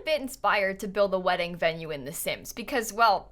bit inspired to build a wedding venue in The Sims because, well,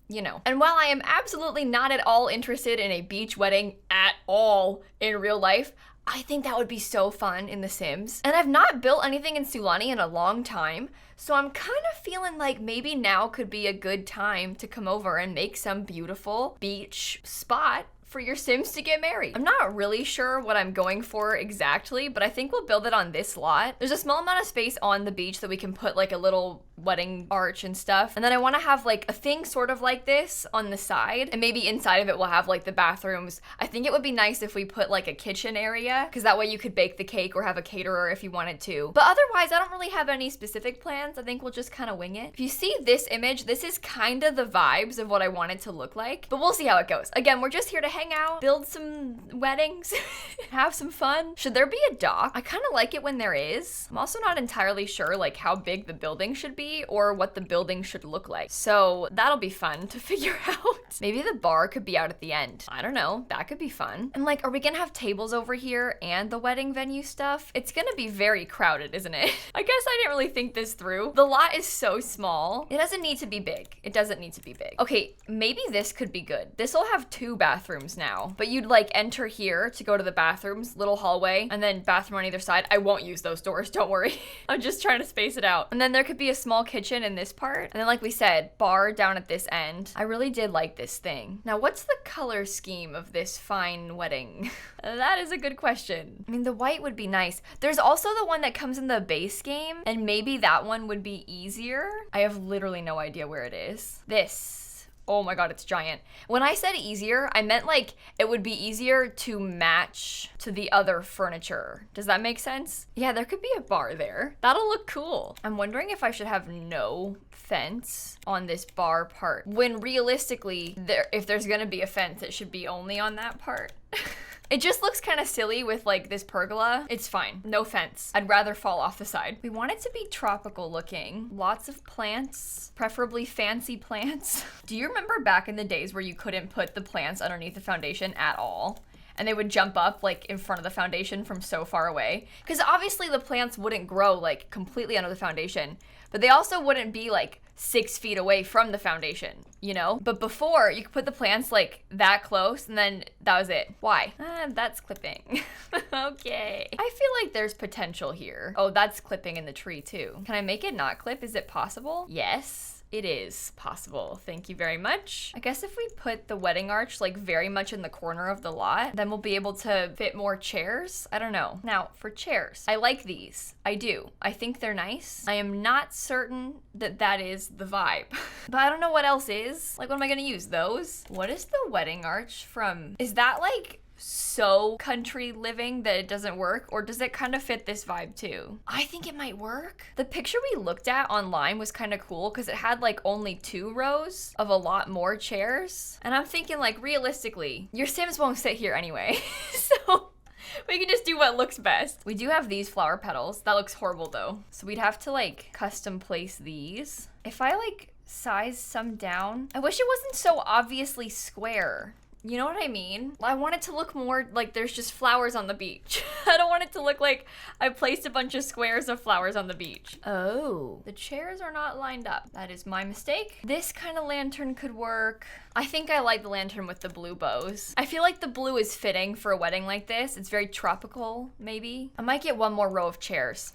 you know. And while I am absolutely not at all interested in a beach wedding at all in real life, I think that would be so fun in The Sims. And I've not built anything in Sulani in a long time, so I'm kind of feeling like maybe now could be a good time to come over and make some beautiful beach spot for your Sims to get married. I'm not really sure what I'm going for exactly, but I think we'll build it on this lot. There's a small amount of space on the beach that we can put like a little wedding arch and stuff. And then I want to have like a thing sort of like this on the side, and maybe inside of it we'll have like the bathrooms. I think it would be nice if we put like a kitchen area, because that way you could bake the cake or have a caterer if you wanted to. But otherwise, I don't really have any specific plans. I think we'll just kind of wing it. If you see this image, this is kind of the vibes of what I want it to look like, but we'll see how it goes. Again, we're just here to hang out, build some weddings, have some fun. Should there be a dock? I kind of like it when there is. I'm also not entirely sure like how big the building should be or what the building should look like. So that'll be fun to figure out. Maybe the bar could be out at the end. I don't know. That could be fun. And like, are we gonna have tables over here and the wedding venue stuff? It's gonna be very crowded, isn't it? I guess I didn't really think this through. The lot is so small. It doesn't need to be big. It doesn't need to be big. Okay, maybe this could be good. This will have 2 bathrooms now, but you'd like enter here to go to the bathrooms, little hallway, and then bathroom on either side. I won't use those doors, don't worry. I'm just trying to space it out. And then there could be a small kitchen in this part. And then like we said, bar down at this end. I really did like this thing. Now, what's the color scheme of this fine wedding? That is a good question. I mean, the white would be nice. There's also the one that comes in the base game, and maybe that one would be easier. I have literally no idea where it is. This. Oh my god, it's giant. When I said easier, I meant like it would be easier to match to the other furniture. Does that make sense? Yeah, there could be a bar there. That'll look cool. I'm wondering if I should have no fence on this bar part, when realistically, if there's gonna be a fence, it should be only on that part. It just looks kind of silly with like this pergola. It's fine, no fence. I'd rather fall off the side. We want it to be tropical looking. Lots of plants, preferably fancy plants. Do you remember back in the days where you couldn't put the plants underneath the foundation at all? And they would jump up like in front of the foundation from so far away? Because obviously the plants wouldn't grow like completely under the foundation, but they also wouldn't be like 6 feet away from the foundation, you know? But before, you could put the plants like that close and then that was it. Why? That's clipping. Okay. I feel like there's potential here. Oh, that's clipping in the tree too. Can I make it not clip? Is it possible? Yes. It is possible. Thank you very much. I guess if we put the wedding arch like very much in the corner of the lot, then we'll be able to fit more chairs. I don't know. Now, for chairs, I like these. I do. I think they're nice. I am not certain that that is the vibe. But I don't know what else is. Like, what am I gonna use? Those? What is the wedding arch from? Is that like so country living that it doesn't work, or does it kind of fit this vibe too? I think it might work. The picture we looked at online was kind of cool because it had like only 2 rows of a lot more chairs, and I'm thinking like realistically your Sims won't sit here anyway. So we can just do what looks best. We do have these flower petals. That looks horrible though, so we'd have to like custom place these. If I like size some down, I wish it wasn't so obviously square. You know what I mean? I want it to look more like there's just flowers on the beach. I don't want it to look like I placed a bunch of squares of flowers on the beach. Oh, the chairs are not lined up. That is my mistake. This kind of lantern could work. I think I like the lantern with the blue bows. I feel like the blue is fitting for a wedding like this. It's very tropical, maybe. I might get 1 more row of chairs.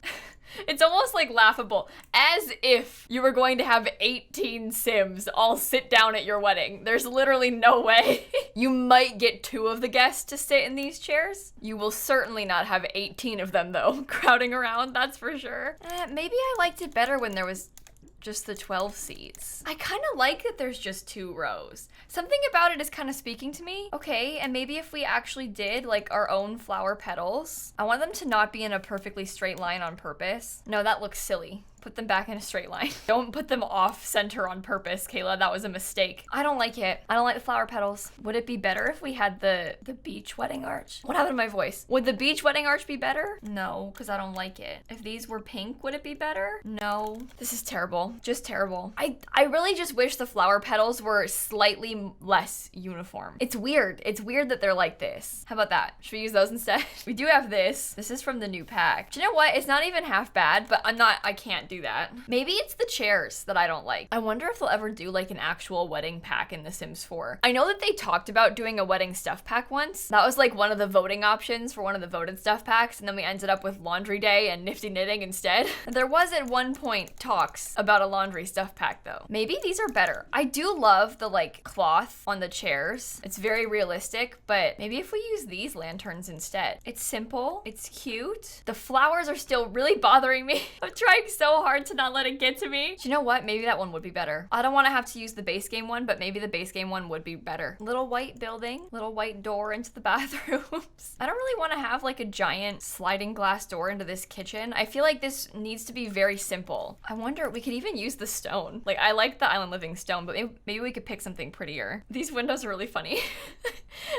It's almost like laughable, as if you were going to have 18 Sims all sit down at your wedding. There's literally no way. You might get 2 of the guests to sit in these chairs. You will certainly not have 18 of them though, crowding around, that's for sure. Maybe I liked it better when there was just the 12 seats. I kind of like that there's just 2 rows. Something about it is kind of speaking to me. Okay, and maybe if we actually did like our own flower petals, I want them to not be in a perfectly straight line on purpose. No, that looks silly. Put them back in a straight line. Don't put them off center on purpose, Kayla. That was a mistake. I don't like it. I don't like the flower petals. Would it be better if we had the beach wedding arch? What happened to my voice? Would the beach wedding arch be better? No, because I don't like it. If these were pink, would it be better? No. This is terrible. Just terrible. I really just wish the flower petals were slightly less uniform. It's weird. It's weird that they're like this. How about that? Should we use those instead? We do have this. This is from the new pack. Do you know what? It's not even half bad, but I can't do do that. Maybe it's the chairs that I don't like. I wonder if they'll ever do like an actual wedding pack in The Sims 4. I know that they talked about doing a wedding stuff pack once. That was like one of the voting options for one of the voted stuff packs, and then we ended up with laundry day and nifty knitting instead. There was at one point talks about a laundry stuff pack though. Maybe these are better. I do love the like cloth on the chairs. It's very realistic, but maybe if we use these lanterns instead. It's simple, it's cute. The flowers are still really bothering me. I'm trying so hard to not let it get to me. Do you know what? Maybe that one would be better. I don't want to have to use the base game one, but maybe the base game one would be better. Little white building, little white door into the bathrooms. I don't really want to have like a giant sliding glass door into this kitchen. I feel like this needs to be very simple. I wonder, we could even use the stone. Like, I like the Island Living stone, but maybe we could pick something prettier. These windows are really funny.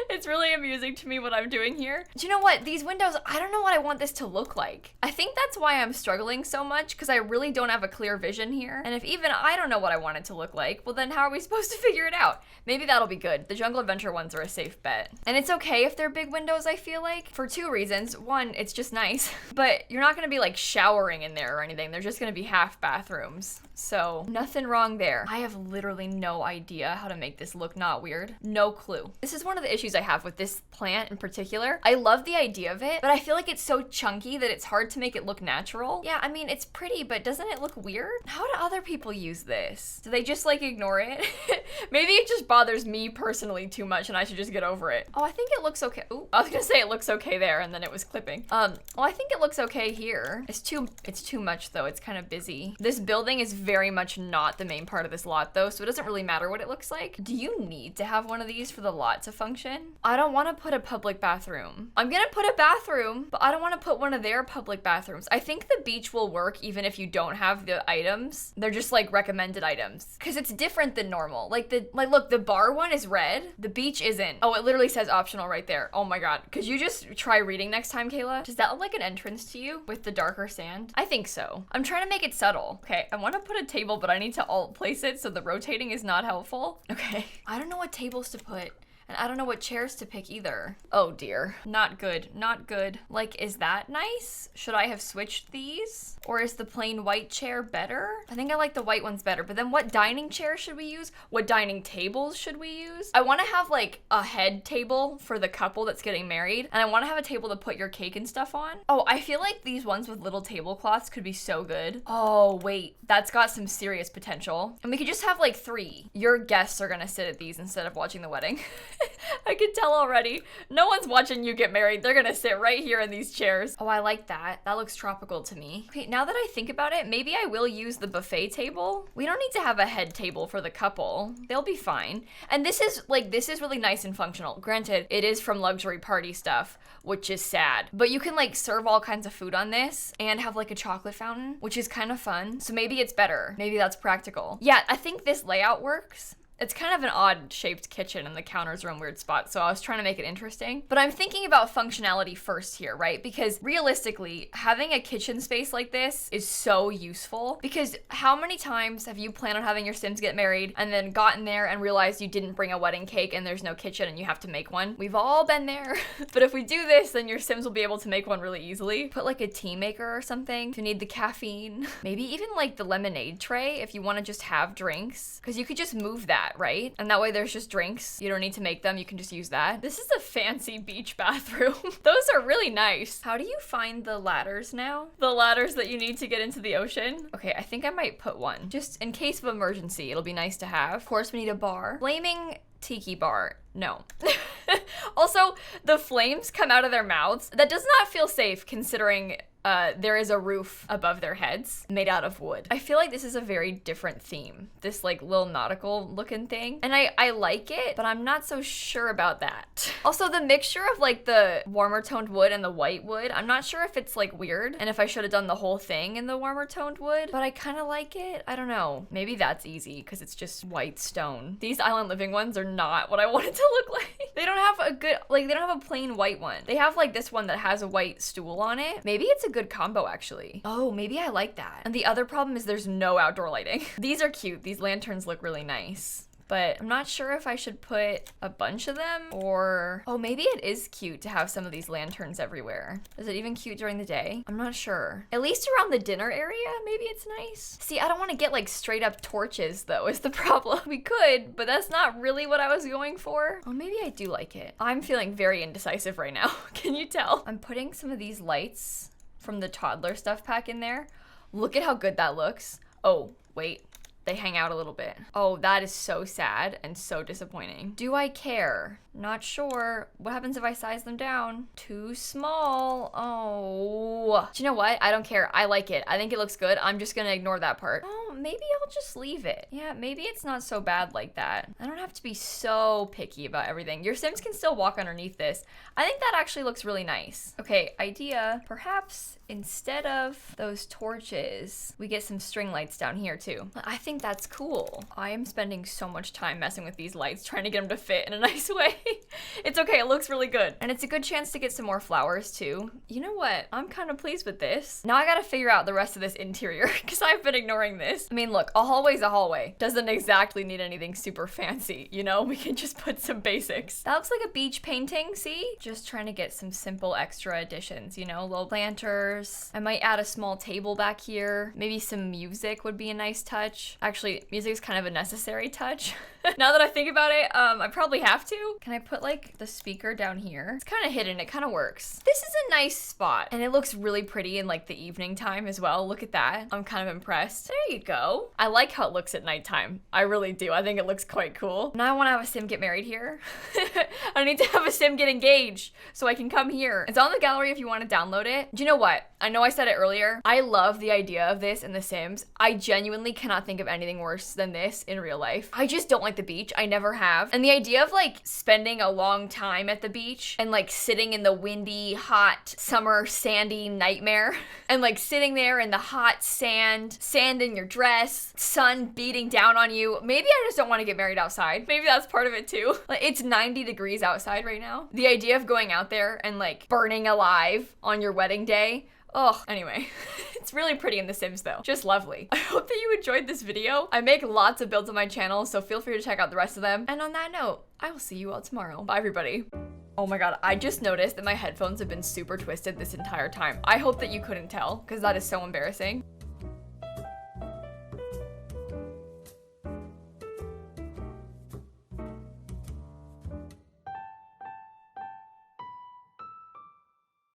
It's really amusing to me what I'm doing here. Do you know what? These windows, I don't know what I want this to look like. I think that's why I'm struggling so much, because I really don't have a clear vision here. And if even I don't know what I want it to look like, well then how are we supposed to figure it out? Maybe that'll be good. The Jungle Adventure ones are a safe bet. And it's okay if they're big windows, I feel like, for two reasons. One, it's just nice, but you're not gonna be like showering in there or anything. They're just gonna be half bathrooms. So nothing wrong there. I have literally no idea how to make this look not weird. No clue. This is one of the issues I have with this plant in particular. I love the idea of it, but I feel like it's so chunky that it's hard to make it look natural. Yeah, I mean, it's pretty, but doesn't it look weird? How do other people use this? Do they just like ignore it? Maybe it just bothers me personally too much and I should just get over it. Oh, I think it looks okay. Ooh, I was gonna say it looks okay there and then it was clipping. Well, I think it looks okay here. It's too much though. It's kind of busy. This building is very much not the main part of this lot though, so it doesn't really matter what it looks like. Do you need to have one of these for the lot to function? I don't want to put a public bathroom. I'm gonna put a bathroom, but I don't want to put one of their public bathrooms. I think the beach will work even if you don't have the items. They're just like recommended items because it's different than normal. Like look, the bar one is red. The beach isn't. Oh, it literally says optional right there. Oh my God. Could you just try reading next time, Kayla? Does that look like an entrance to you with the darker sand? I think so. I'm trying to make it subtle. Okay, I want to put a table, but I need to alt place it so the rotating is not helpful. Okay. I don't know what tables to put. And I don't know what chairs to pick either. Oh dear. Not good. Not good. Like, is that nice? Should I have switched these? Or is the plain white chair better? I think I like the white ones better. But then what dining chair should we use? What dining tables should we use? I want to have like a head table for the couple that's getting married. And I want to have a table to put your cake and stuff on. Oh, I feel like these ones with little tablecloths could be so good. Oh, wait. That's got some serious potential. And we could just have like 3. Your guests are gonna sit at these instead of watching the wedding. I can tell already. No one's watching you get married. They're gonna sit right here in these chairs. Oh, I like that. That looks tropical to me. Okay, now that I think about it, maybe I will use the buffet table. We don't need to have a head table for the couple. They'll be fine. And this is really nice and functional. Granted, it is from Luxury Party Stuff, which is sad. But you can like serve all kinds of food on this and have like a chocolate fountain, which is kind of fun. So maybe it's better. Maybe that's practical. Yeah, I think this layout works. It's kind of an odd shaped kitchen and the counters are in weird spots, so I was trying to make it interesting. But I'm thinking about functionality first here, right? Because realistically, having a kitchen space like this is so useful, because how many times have you planned on having your Sims get married and then gotten there and realized you didn't bring a wedding cake and there's no kitchen and you have to make one? We've all been there. But if we do this, then your Sims will be able to make one really easily. Put like a tea maker or something if you need the caffeine. Maybe even like the lemonade tray if you want to just have drinks, because you could just move that, right? And that way there's just drinks. You don't need to make them. You can just use that. This is a fancy beach bathroom. Those are really nice. How do you find the ladders now? The ladders that you need to get into the ocean? Okay, I think I might put one. Just in case of emergency, it'll be nice to have. Of course, we need a bar. Flaming tiki bar. No. Also, the flames come out of their mouths. That does not feel safe considering there is a roof above their heads made out of wood. I feel like this is a very different theme, this like little nautical looking thing. And I like it, but I'm not so sure about that. Also, the mixture of like the warmer toned wood and the white wood, I'm not sure if it's like weird and if I should have done the whole thing in the warmer toned wood, but I kind of like it. I don't know. Maybe that's easy because it's just white stone. These Island Living ones are not what I want it to look like. They don't have a good, like they don't have a plain white one. They have like this one that has a white stool on it. Maybe it's a good combo actually. Oh, maybe I like that. And the other problem is there's no outdoor lighting. These are cute. These lanterns look really nice. but I'm not sure if I should put a bunch of them or, oh, maybe it is cute to have some of these lanterns everywhere. Is it even cute during the day? I'm not sure. At least around the dinner area, maybe it's nice. See, I don't want to get like straight up torches though, is the problem. We could, but that's not really what I was going for. Oh, maybe I do like it. I'm feeling very indecisive right now. Can you tell? I'm putting some of these lights from the toddler stuff pack in there. Look at how good that looks. Oh, wait. They hang out a little bit. Oh, that is so sad and so disappointing. Do I care? Not sure. What happens if I size them down? Too small. Oh. Do you know what? I don't care. I like it. I think it looks good. I'm just gonna ignore that part. Oh, maybe I'll just leave it. Yeah, maybe it's not so bad like that. I don't have to be so picky about everything. Your Sims can still walk underneath this. I think that actually looks really nice. Okay, idea. Perhaps instead of those torches, we get some string lights down here too. I think that's cool. I am spending so much time messing with these lights, trying to get them to fit in a nice way. It's okay, it looks really good. And it's a good chance to get some more flowers too. You know what? I'm kind of pleased with this. Now I gotta figure out the rest of this interior because I've been ignoring this. I mean, look, a hallway's a hallway. Doesn't exactly need anything super fancy, you know? We can just put some basics. That looks like a beach painting, see? Just trying to get some simple extra additions, you know? Little planters. I might add a small table back here. Maybe some music would be a nice touch. Actually, music is kind of a necessary touch. Now that I think about it, I probably have to. Can I put like the speaker down here? It's kind of hidden, it kind of works. This is a nice spot and it looks really pretty in like the evening time as well. Look at that. I'm kind of impressed. There you go. I like how it looks at nighttime. I really do. I think it looks quite cool. Now I want to have a sim get married here. I need to have a sim get engaged so I can come here. It's on the gallery if you want to download it. Do you know what? I know I said it earlier. I love the idea of this in The Sims. I genuinely cannot think of anything worse than this in real life. I just don't like the beach. I never have. And the idea of like spending a long time at the beach and like sitting in the windy, hot, summer, sandy nightmare and like sitting there in the hot sand in your dress, sun beating down on you. Maybe I just don't want to get married outside. Maybe that's part of it too. Like it's 90 degrees outside right now. The idea of going out there and like burning alive on your wedding day. Oh, anyway, it's really pretty in The Sims though. Just lovely. I hope that you enjoyed this video. I make lots of builds on my channel, so feel free to check out the rest of them. And on that note, I will see you all tomorrow. Bye everybody. Oh my god, I just noticed that my headphones have been super twisted this entire time. I hope that you couldn't tell, because that is so embarrassing.